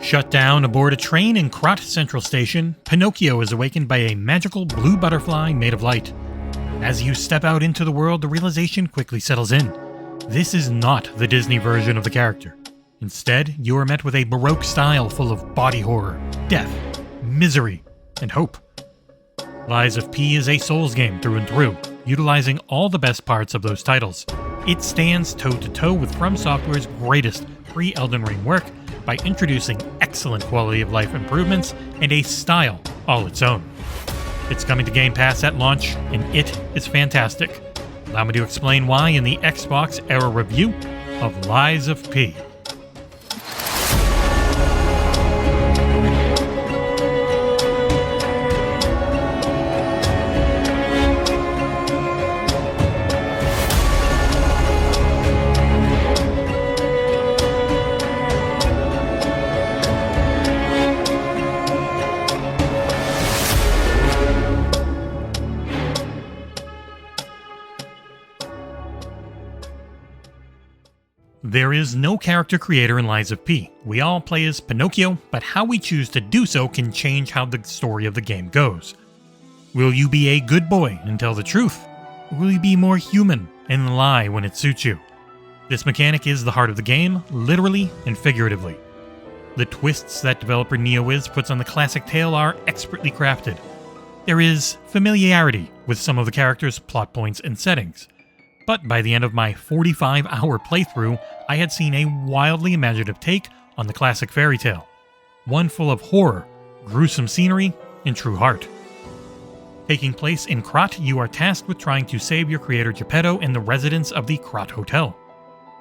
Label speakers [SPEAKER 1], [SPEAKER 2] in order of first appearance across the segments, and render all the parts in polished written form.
[SPEAKER 1] Shut down aboard a train in Krot Central Station, Pinocchio is awakened by a magical blue butterfly made of light. As you step out into the world, the realization quickly settles in. This is not the Disney version of the character. Instead, you are met with a Baroque style full of body horror, death, misery, and hope. Lies of P is a Souls game through and through, utilizing all the best parts of those titles. It stands toe-to-toe with From Software's greatest pre-Elden Ring work by introducing excellent quality of life improvements and a style all its own. It's coming to Game Pass at launch, and it is fantastic. Allow me to explain why in the XboxEra review of Lies of P. There is no character creator in Lies of P. We all play as Pinocchio, but how we choose to do so can change how the story of the game goes. Will you be a good boy and tell the truth? Or will you be more human and lie when it suits you? This mechanic is the heart of the game, literally and figuratively. The twists that developer NeoWiz puts on the classic tale are expertly crafted. There is familiarity with some of the characters' plot points and settings. But by the end of my 45-hour playthrough, I had seen a wildly imaginative take on the classic fairy tale. One full of horror, gruesome scenery, and true heart. Taking place in Krot, you are tasked with trying to save your creator Geppetto and the residents of the Krot Hotel.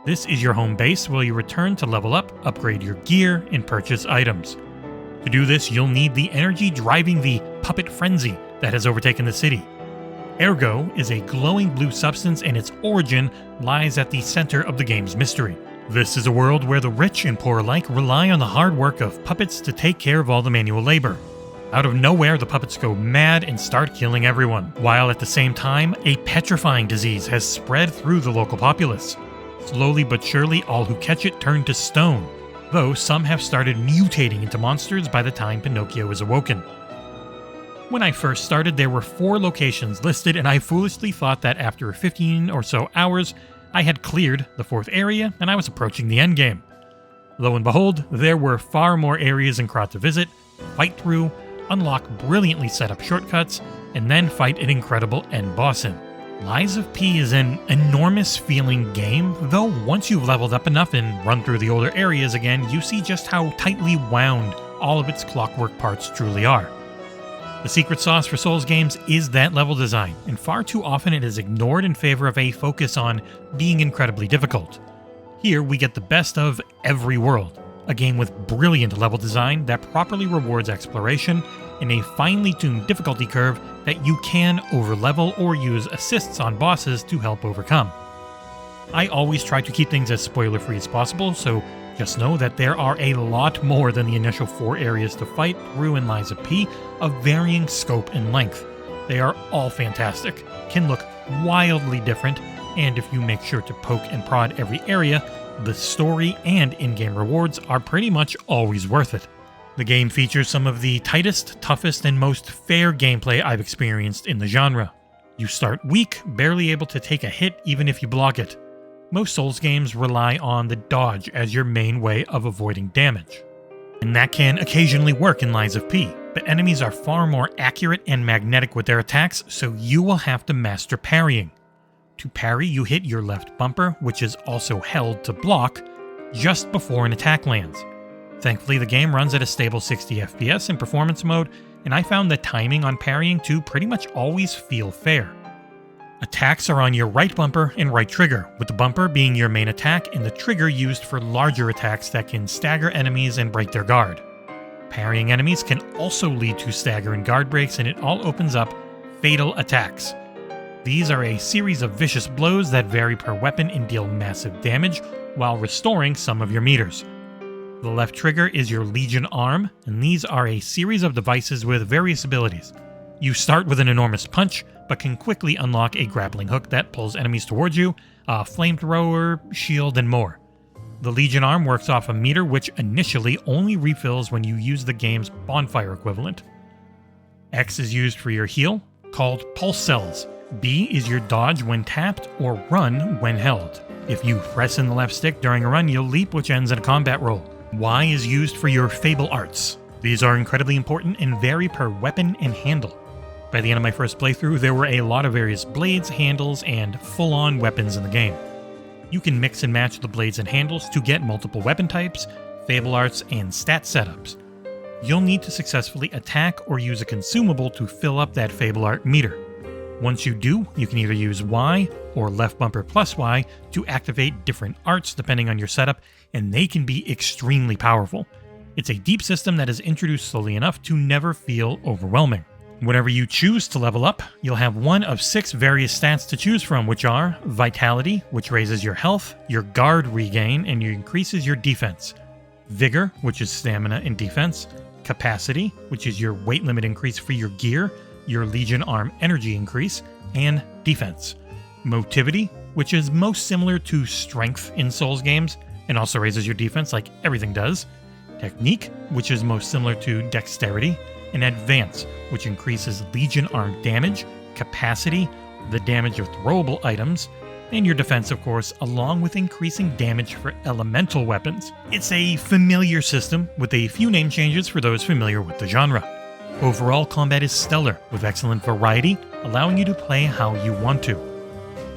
[SPEAKER 1] This is your home base where you return to level up, upgrade your gear, and purchase items. To do this, you'll need the energy driving the puppet frenzy that has overtaken the city. Ergo is a glowing blue substance, and its origin lies at the center of the game's mystery. This is a world where the rich and poor alike rely on the hard work of puppets to take care of all the manual labor. Out of nowhere, the puppets go mad and start killing everyone, while at the same time, a petrifying disease has spread through the local populace. Slowly but surely, all who catch it turn to stone, though some have started mutating into monsters by the time Pinocchio is awoken. When I first started, there were 4 locations listed, and I foolishly thought that after 15 or so hours, I had cleared the 4th area and I was approaching the endgame. Lo and behold, there were far more areas in Krot to visit, fight through, unlock brilliantly set up shortcuts, and then fight an incredible end boss in. Lies of P is an enormous feeling game, though once you've leveled up enough and run through the older areas again, you see just how tightly wound all of its clockwork parts truly are. The secret sauce for Souls games is that level design, and far too often it is ignored in favor of a focus on being incredibly difficult. Here we get the best of every world, a game with brilliant level design that properly rewards exploration and a finely tuned difficulty curve that you can overlevel or use assists on bosses to help overcome. I always try to keep things as spoiler-free as possible, so just know that there are a lot more than the initial 4 areas to fight through in Lies of P of varying scope and length. They are all fantastic, can look wildly different, and if you make sure to poke and prod every area, the story and in-game rewards are pretty much always worth it. The game features some of the tightest, toughest, and most fair gameplay I've experienced in the genre. You start weak, barely able to take a hit even if you block it. Most Souls games rely on the dodge as your main way of avoiding damage. And that can occasionally work in Lies of P, but enemies are far more accurate and magnetic with their attacks, so you will have to master parrying. To parry, you hit your left bumper, which is also held to block, just before an attack lands. Thankfully, the game runs at a stable 60 FPS in performance mode, and I found the timing on parrying to pretty much always feel fair. Attacks are on your right bumper and right trigger, with the bumper being your main attack and the trigger used for larger attacks that can stagger enemies and break their guard. Parrying enemies can also lead to stagger and guard breaks, and it all opens up fatal attacks. These are a series of vicious blows that vary per weapon and deal massive damage, while restoring some of your meters. The left trigger is your Legion arm, and these are a series of devices with various abilities. You start with an enormous punch, but can quickly unlock a grappling hook that pulls enemies towards you, a flamethrower, shield, and more. The Legion arm works off a meter which initially only refills when you use the game's bonfire equivalent. X is used for your heal, called pulse cells. B is your dodge when tapped or run when held. If you press in the left stick during a run, you'll leap, which ends in a combat roll. Y is used for your fable arts. These are incredibly important and vary per weapon and handle. By the end of my first playthrough, there were a lot of various blades, handles, and full-on weapons in the game. You can mix and match the blades and handles to get multiple weapon types, fable arts, and stat setups. You'll need to successfully attack or use a consumable to fill up that fable art meter. Once you do, you can either use Y or left bumper plus Y to activate different arts depending on your setup, and they can be extremely powerful. It's a deep system that is introduced slowly enough to never feel overwhelming. Whenever you choose to level up, you'll have one of 6 various stats to choose from, which are Vitality, which raises your health, your guard regain, and increases your defense. Vigor, which is stamina and defense. Capacity, which is your weight limit increase for your gear, your Legion arm energy increase, and defense. Motivity, which is most similar to strength in Souls games, and also raises your defense like everything does. Technique, which is most similar to dexterity. And Advance, which increases Legion arm damage, capacity, the damage of throwable items, and your defense, of course, along with increasing damage for elemental weapons. It's a familiar system, with a few name changes for those familiar with the genre. Overall, combat is stellar, with excellent variety, allowing you to play how you want to.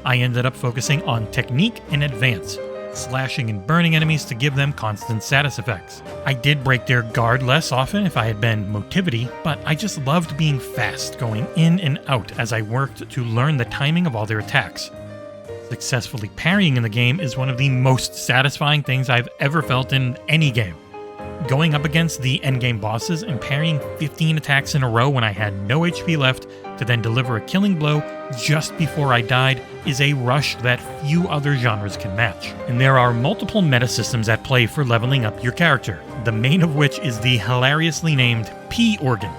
[SPEAKER 1] I ended up focusing on Technique and Advance, slashing and burning enemies to give them constant status effects. I did break their guard less often if I had been Motivity, but I just loved being fast, going in and out as I worked to learn the timing of all their attacks. Successfully parrying in the game is one of the most satisfying things I've ever felt in any game. Going up against the endgame bosses and parrying 15 attacks in a row when I had no HP left to then deliver a killing blow just before I died is a rush that few other genres can match. And there are multiple meta systems at play for leveling up your character, the main of which is the hilariously named P organ.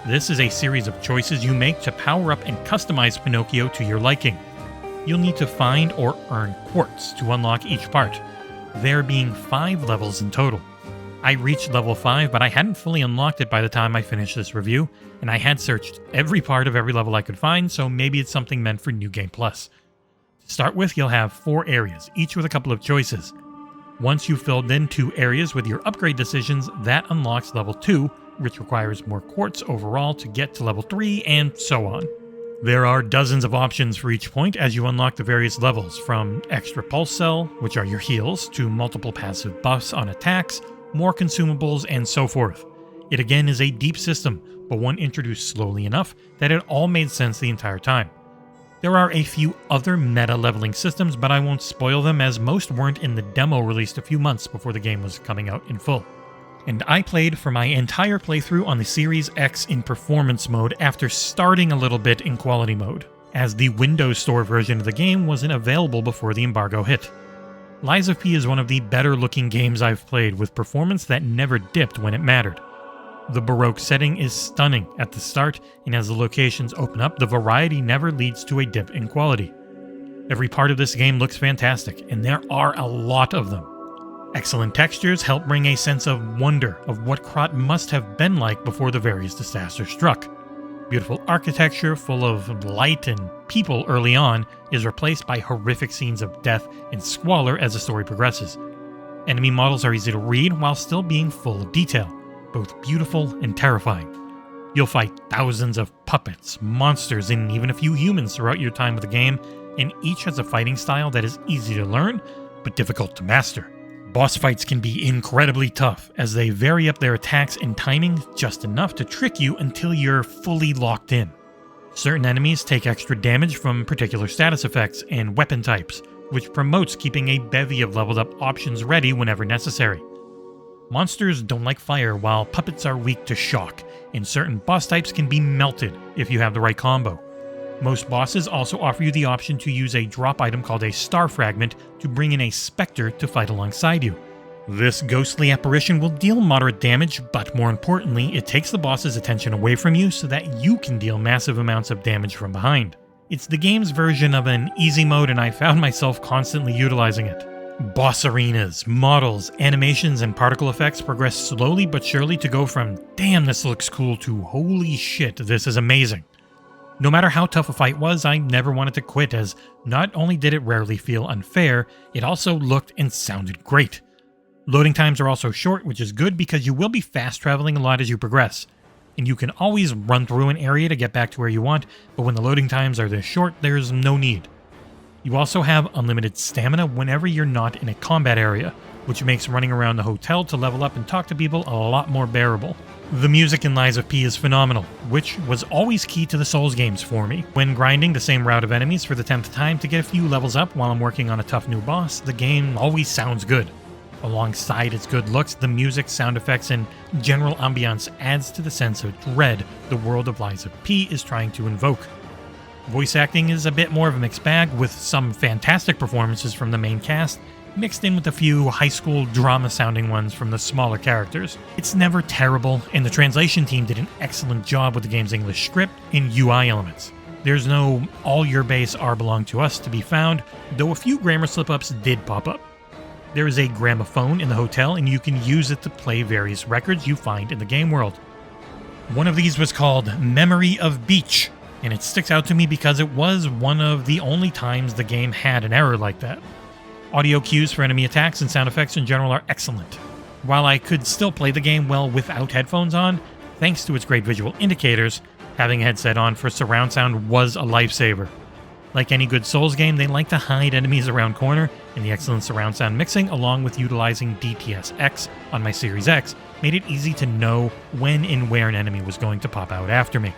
[SPEAKER 1] This is a series of choices you make to power up and customize Pinocchio to your liking. You'll need to find or earn quartz to unlock each part, there being 5 levels in total. I reached level 5, but I hadn't fully unlocked it by the time I finished this review, and I had searched every part of every level I could find, so maybe it's something meant for New Game Plus. To start with, you'll have 4 areas, each with a couple of choices. Once you've filled in 2 areas with your upgrade decisions, that unlocks level 2, which requires more quartz overall to get to level 3, and so on. There are dozens of options for each point as you unlock the various levels, from extra pulse cell, which are your heals, to multiple passive buffs on attacks, more consumables, and so forth. It again is a deep system, but one introduced slowly enough that it all made sense the entire time. There are a few other meta leveling systems, but I won't spoil them as most weren't in the demo released a few months before the game was coming out in full. And I played for my entire playthrough on the Series X in performance mode after starting a little bit in quality mode, as the Windows Store version of the game wasn't available before the embargo hit. Lies of P is one of the better looking games I've played, with performance that never dipped when it mattered. The Baroque setting is stunning at the start, and as the locations open up, the variety never leads to a dip in quality. Every part of this game looks fantastic, and there are a lot of them. Excellent textures help bring a sense of wonder of what Krat must have been like before the various disasters struck. Beautiful architecture full of light and people early on is replaced by horrific scenes of death and squalor as the story progresses. Enemy models are easy to read while still being full of detail, both beautiful and terrifying. You'll fight thousands of puppets, monsters, and even a few humans throughout your time with the game, and each has a fighting style that is easy to learn, but difficult to master. Boss fights can be incredibly tough, as they vary up their attacks and timing just enough to trick you until you're fully locked in. Certain enemies take extra damage from particular status effects and weapon types, which promotes keeping a bevy of leveled up options ready whenever necessary. Monsters don't like fire, while puppets are weak to shock, and certain boss types can be melted if you have the right combo. Most bosses also offer you the option to use a drop item called a Star Fragment to bring in a Spectre to fight alongside you. This ghostly apparition will deal moderate damage, but more importantly, it takes the boss's attention away from you so that you can deal massive amounts of damage from behind. It's the game's version of an easy mode, and I found myself constantly utilizing it. Boss arenas, models, animations, and particle effects progress slowly but surely to go from "damn, this looks cool" to "holy shit, this is amazing." No matter how tough a fight was, I never wanted to quit, as not only did it rarely feel unfair, it also looked and sounded great. Loading times are also short, which is good because you will be fast traveling a lot as you progress, and you can always run through an area to get back to where you want, but when the loading times are this short, there's no need. You also have unlimited stamina whenever you're not in a combat area, which makes running around the hotel to level up and talk to people a lot more bearable. The music in Lies of P is phenomenal, which was always key to the Souls games for me. When grinding the same route of enemies for the 10th time to get a few levels up while I'm working on a tough new boss, the game always sounds good. Alongside its good looks, the music, sound effects, and general ambiance adds to the sense of dread the world of Lies of P is trying to invoke. Voice acting is a bit more of a mixed bag, with some fantastic performances from the main cast, mixed in with a few high school drama-sounding ones from the smaller characters. It's never terrible, and the translation team did an excellent job with the game's English script and UI elements. There's no "all your base are belong to us" to be found, though a few grammar slip-ups did pop up. There is a gramophone in the hotel, and you can use it to play various records you find in the game world. One of these was called Memory of Beach, and it sticks out to me because it was one of the only times the game had an error like that. Audio cues for enemy attacks and sound effects in general are excellent. While I could still play the game well without headphones on, thanks to its great visual indicators, having a headset on for surround sound was a lifesaver. Like any good Souls game, they like to hide enemies around corner, and the excellent surround sound mixing, along with utilizing DTS-X on my Series X, made it easy to know when and where an enemy was going to pop out after me.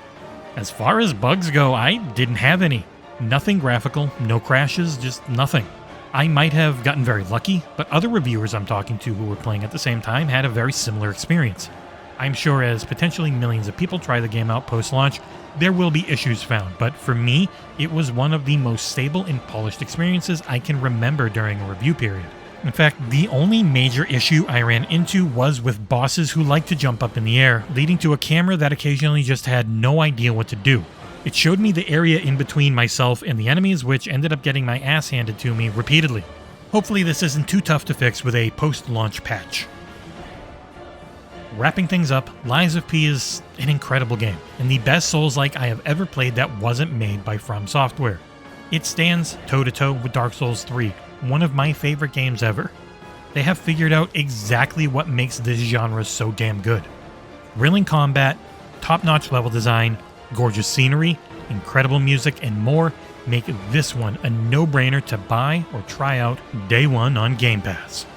[SPEAKER 1] As far as bugs go, I didn't have any. Nothing graphical, no crashes, just nothing. I might have gotten very lucky, but other reviewers I'm talking to who were playing at the same time had a very similar experience. I'm sure as potentially millions of people try the game out post-launch, there will be issues found, but for me, it was one of the most stable and polished experiences I can remember during a review period. In fact, the only major issue I ran into was with bosses who like to jump up in the air, leading to a camera that occasionally just had no idea what to do. It showed me the area in between myself and the enemies, which ended up getting my ass handed to me repeatedly. Hopefully this isn't too tough to fix with a post-launch patch. Wrapping things up, Lies of P is an incredible game, and the best Souls-like I have ever played that wasn't made by From Software. It stands toe-to-toe with Dark Souls 3, one of my favorite games ever. They have figured out exactly what makes this genre so damn good. Thrilling combat, top-notch level design, gorgeous scenery, incredible music, and more make this one a no-brainer to buy or try out day one on Game Pass.